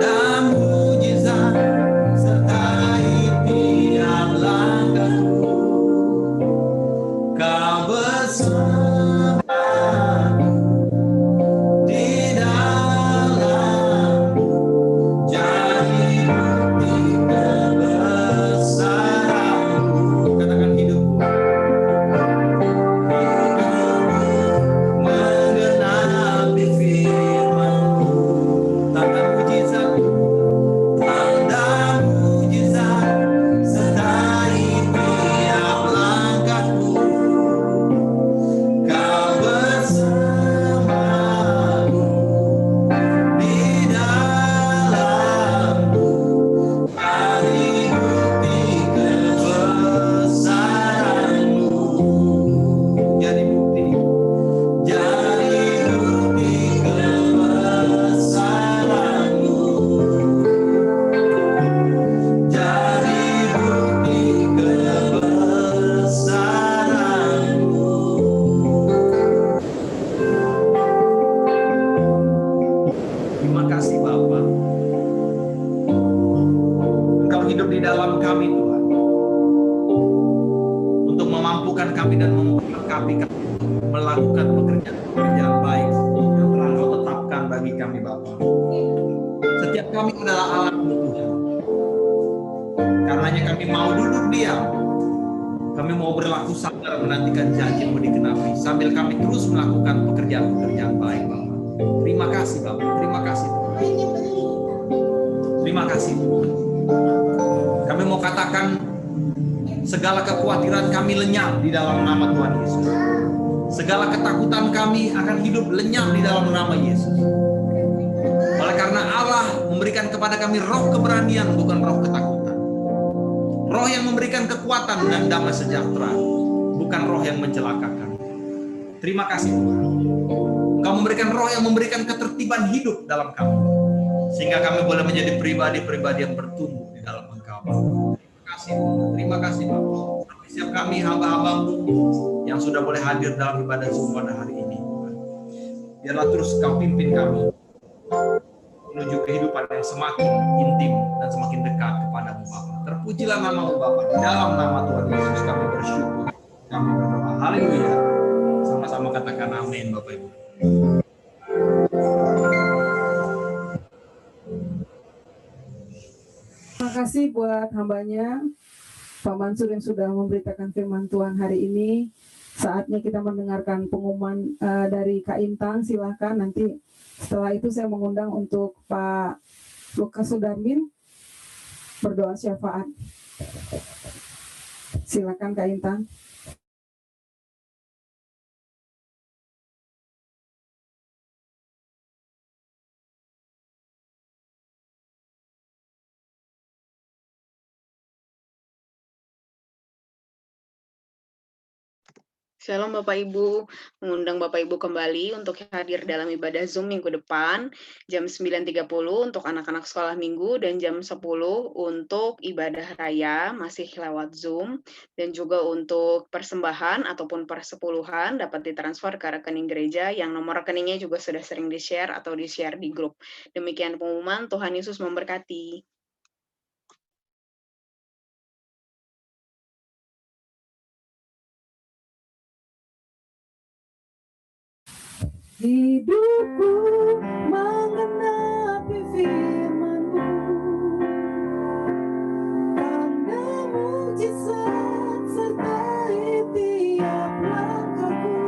dan mujizat sertai tiap langkahku. Kau di dalam kami Tuhan, untuk memampukan kami dan memperlengkapi kami melakukan pekerjaan baik yang telah Engkau tetapkan bagi kami Bapa. Setiap kami adalah alat-Mu Tuhan. Karenanya kami mau duduk diam, kami mau berlaku sabar menantikan janji-Mu dikenapi sambil kami terus melakukan pekerjaan-pekerjaan baik Bapa. Terima kasih Bapa, terima kasih Tuhan. Terima kasih Tuhan. Kami mau katakan segala kekhawatiran kami lenyap di dalam nama Tuhan Yesus. Segala ketakutan kami akan hidup lenyap di dalam nama Yesus. Oleh karena Allah memberikan kepada kami roh keberanian, bukan roh ketakutan. Roh yang memberikan kekuatan dan damai sejahtera, bukan roh yang mencelakakan. Terima kasih Tuhan. Engkau memberikan roh yang memberikan ketertiban hidup dalam kami, sehingga kami boleh menjadi pribadi-pribadi yang bertumbuh di dalam Engkau. Terima kasih Tuhan. Terima kasih Bapak. Setiap kami hamba-hamba-Mu yang sudah boleh hadir dalam ibadah Zoom pada hari ini, Tuhan. Biarlah terus Kau pimpin kami menuju kehidupan yang semakin intim dan semakin dekat kepadamu Bapa. Terpujilah nama-Mu Bapa. Di dalam nama Tuhan Yesus kami bersyukur. Kami berdoa. Haleluya. Sama-sama katakan amin Bapak Ibu. Terima kasih buat hambanya Pak Mansur yang sudah memberitakan firman Tuhan hari ini. Saatnya kita mendengarkan pengumuman dari Kak Intang. Silakan nanti setelah itu saya mengundang untuk Pak Lukas Sudarmin berdoa syafaat. Silakan Kak Intang. Shalom Bapak Ibu, mengundang Bapak Ibu kembali untuk hadir dalam ibadah Zoom minggu depan, jam 9.30 untuk anak-anak sekolah minggu, dan jam 10 untuk ibadah raya, masih lewat Zoom, dan juga untuk persembahan ataupun persepuluhan dapat ditransfer ke rekening gereja, yang nomor rekeningnya juga sudah sering di-share atau di-share di grup. Demikian pengumuman, Tuhan Yesus memberkati. Hidupku menggenapi firman-Mu, tanda mujizat sertai tiap langkahku.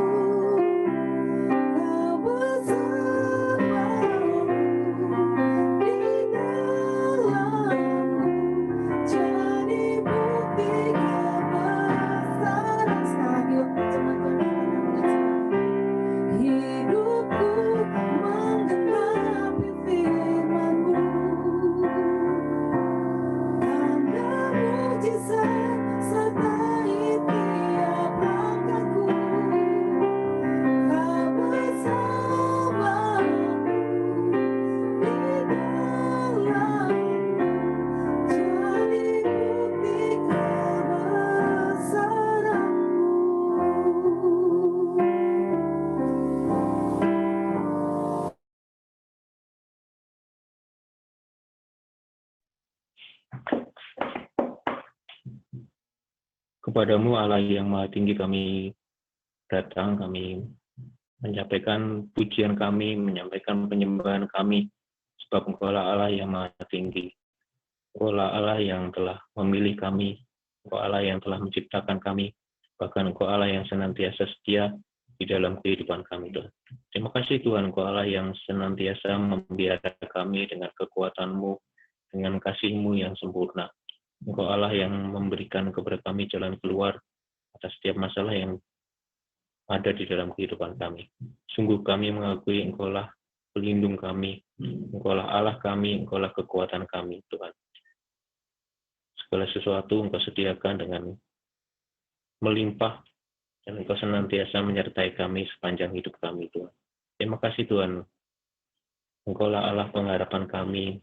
Kau bersamaku di dalamku, jadi bukti kebesaran. Sekali lagi teman-teman, hidupku menggenapi firman-Mu, tanda mujizat sertai tiap langkahku. Kau bersamaku di dalamku, jadi bukti kebesaran-Mu. Kepadamu Allah yang Maha Tinggi kami datang, kami menyampaikan pujian kami, menyampaikan penyembahan kami, sebab Engkaulah Allah yang Maha Tinggi. Engkaulah Allah yang telah memilih kami, Engkau Allah yang telah menciptakan kami, bahkan Engkau Allah yang senantiasa setia di dalam kehidupan kami, Tuhan. Terima kasih Tuhan, Engkau Allah yang senantiasa memelihara kami dengan kekuatan-Mu, dengan kasih-Mu yang sempurna. Engkau Allah yang memberikan kepada kami jalan keluar atas setiap masalah yang ada di dalam kehidupan kami. Sungguh kami mengakui Engkaulah pelindung kami, Engkaulah Allah kami, Engkaulah kekuatan kami, Tuhan. Segala sesuatu Engkau sediakan dengan melimpah, dan Engkau senantiasa menyertai kami sepanjang hidup kami, Tuhan. Terima kasih Tuhan. Engkaulah Allah pengharapan kami,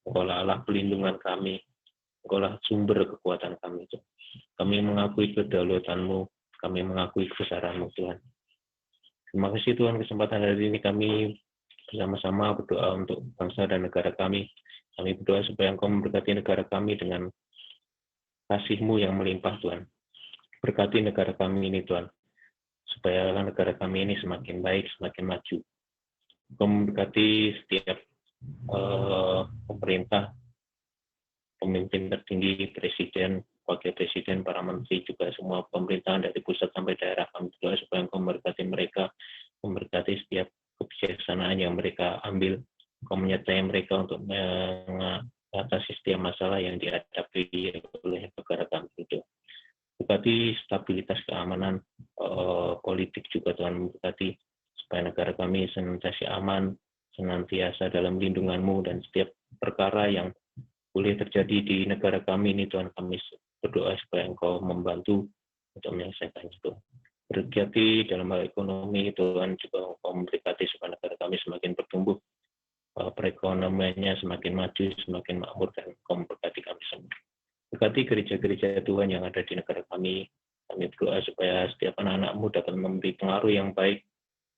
Engkaulah Allah pelindungan kami, Engkaulah sumber kekuatan kami, Tuhan. Kami mengakui kedaulatan-Mu, kami mengakui kebesaran-Mu, Tuhan. Terima kasih Tuhan, kesempatan hari ini kami bersama-sama berdoa untuk bangsa dan negara kami. Kami berdoa supaya Engkau memberkati negara kami dengan kasih-Mu yang melimpah Tuhan. Berkati negara kami ini Tuhan, supaya negara kami ini semakin baik, semakin maju. Engkau memberkati setiap pemerintah, pemimpin tertinggi, presiden, wakil presiden, para menteri, juga semua pemerintahan dari pusat sampai daerah. Kami berdoa supaya Engkau memberkati mereka, memberkati setiap kebijaksanaan yang mereka ambil. Engkau menyertai mereka untuk mengatasi setiap masalah yang dihadapi oleh negara kami itu. Berkati stabilitas keamanan politik juga Tuhan, memberkati supaya negara kami senantiasa aman, senantiasa dalam lindungan-Mu, dan setiap perkara yang boleh terjadi di negara kami ini Tuhan, kami berdoa supaya Engkau membantu untuk menyelesaikan itu. Berkati dalam hal ekonomi Tuhan, juga Engkau memberkati supaya negara kami semakin bertumbuh, perekonomiannya semakin maju, semakin makmur, dan Engkau memberkati kami semua. Berkati gereja-gereja Tuhan yang ada di negara kami. Kami berdoa supaya setiap anak-anak-Mu dapat memberi pengaruh yang baik,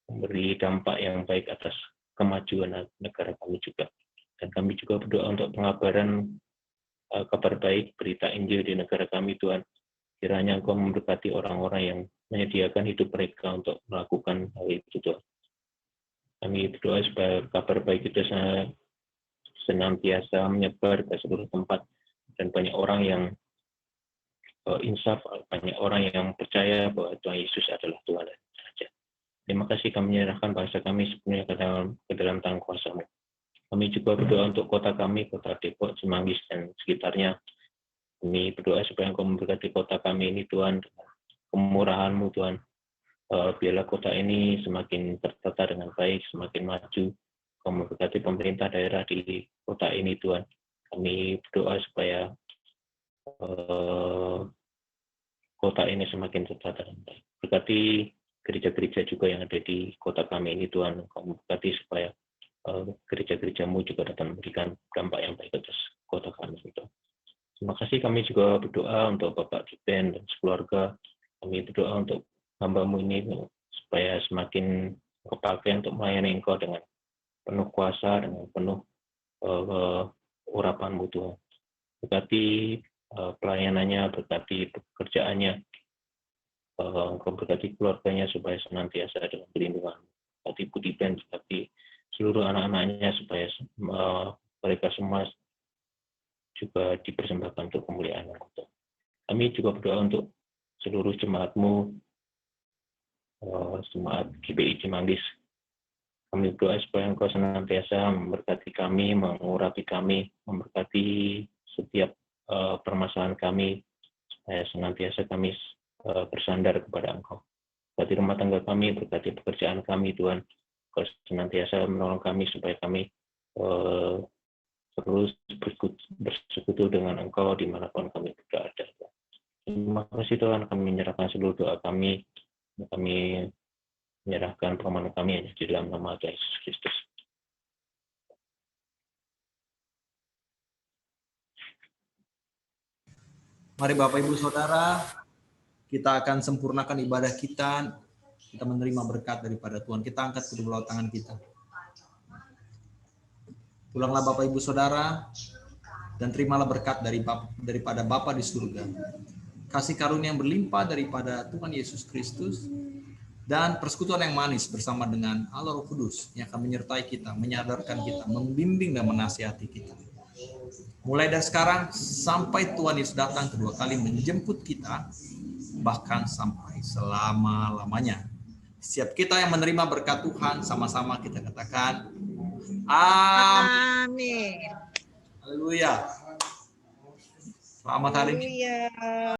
memberi dampak yang baik atas kemajuan negara kami juga. Dan kami juga berdoa untuk pengabaran kabar baik, berita Injil di negara kami Tuhan. Kiranya Engkau memberkati orang-orang yang menyediakan hidup mereka untuk melakukan hal itu Tuhan. Kami berdoa supaya kabar baik itu senantiasa menyebar ke seluruh tempat, dan banyak orang yang insaf, banyak orang yang percaya bahwa Tuhan Yesus adalah Tuhan dan Raja. Terima kasih, kami menyerahkan bangsa kami sepenuhnya ke dalam tangan kuasa-Mu. Kami juga berdoa untuk kota kami, kota Depok, Cimanggis, dan sekitarnya. Kami berdoa supaya Engkau memberkati kota kami ini Tuhan, dengan kemurahan-Mu Tuhan. Biarlah kota ini semakin tertata dengan baik, semakin maju. Engkau memberkati pemerintah daerah di kota ini Tuhan. Kami berdoa supaya kota ini semakin tertata dan baik. Berkati gereja-gereja juga yang ada di kota kami ini Tuhan. Engkau memberkati supaya gereja-gereja-Mu juga dapat memberikan dampak yang baik atas kota kami itu. Terima kasih, kami juga berdoa untuk Bapak Kipen dan sekeluarga. Kami berdoa untuk hamba-Mu ini supaya semakin kepakai untuk melayani Engkau dengan penuh kuasa, dengan penuh urapan-Mu Tuhan. Berkati pelayanannya, berkati pekerjaannya, Engkau berkati keluarganya supaya senantiasa dalam perlindungan. Berkati Budi Ben, berkati seluruh anak-anaknya supaya mereka semua juga dipersembahkan untuk kemuliaan Engkau. Kami juga berdoa untuk seluruh jemaat-Mu, jemaat GBI Cimanggis. Kami berdoa supaya Engkau senantiasa memberkati kami, mengurapi kami, memberkati setiap permasalahan kami, supaya senantiasa kami bersandar kepada Engkau. Berkati rumah tangga kami, berkati pekerjaan kami Tuhan. Engkau senantiasa menolong kami supaya kami terus bersekutu dengan Engkau dimanapun kami berada. Terima kasih Tuhan, kami menyerahkan seluruh doa kami menyerahkan permohonan kami hanya di dalam nama Tuhan Yesus Kristus. Mari Bapak Ibu Saudara, kita akan sempurnakan ibadah kita. Kita menerima berkat daripada Tuhan. Kita angkat kedua tangan kita. Pulanglah Bapak Ibu Saudara, dan terimalah berkat daripada Bapa di surga. Kasih karunia yang berlimpah daripada Tuhan Yesus Kristus, dan persekutuan yang manis bersama dengan Allah Roh Kudus yang akan menyertai kita, menyadarkan kita, membimbing dan menasihati kita. Mulai dari sekarang sampai Tuhan Yesus datang kedua kali menjemput kita, bahkan sampai selama-lamanya. Setiap kita yang menerima berkat Tuhan, sama-sama kita katakan, amin. Haleluya. Selamat hari ini.